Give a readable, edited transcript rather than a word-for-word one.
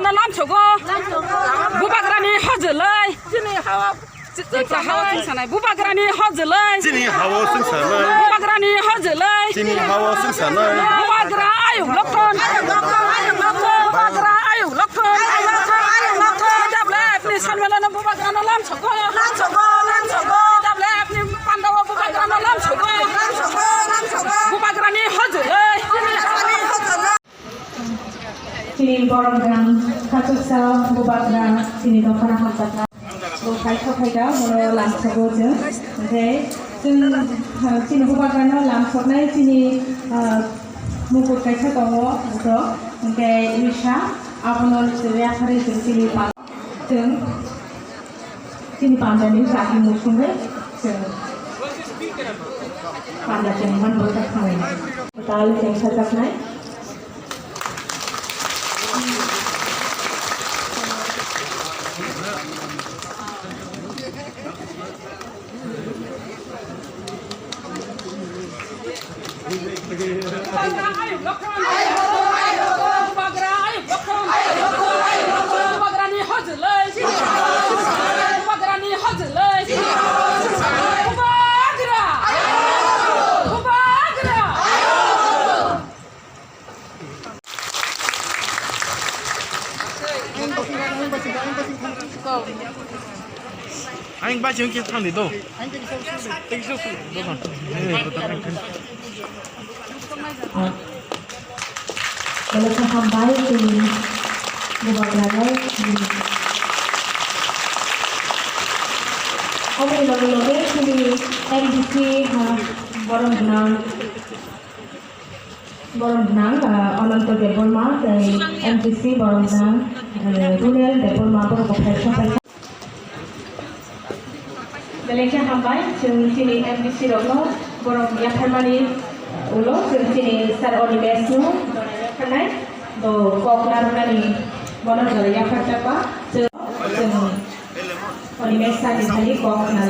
bubagrana lamsogo bubagrani hojolai hawa sinsanai bubagrani hojolai hawa sinsanai bubagrani hojolai hawa sinsanai bubagra ayu lokon bubagra ayu lokon dable apni sanmelana bubagrana lamsogo dable apni pandawa bubagrana lamsogo bubagrani hojolai Sini boronggang kacusa bubagra sini dokana hamsata bukai sokaida mono lamsogo je oke sini bubagrano lamsoknai sini mukut kaisa tongo uto oke Isha abono seria hari sini pan sini pandani sahi musungai panda jengan botak kawai tal yang sataknai Anh ba trường kia thằng để đâu? Anh tính số phụ đâu mà? Kalau sampai di bubagrano Oke lagi sini MDC Boronggang Ononto Debolma dari MDC Boronggang Rural Debolma Boronggang Belengnya hambai sini MDC Rogno Borong Yakarmani ulo sini Sar Olivesu karena do koklar kali bono dari Yakarta pa Olivesa di sini koklar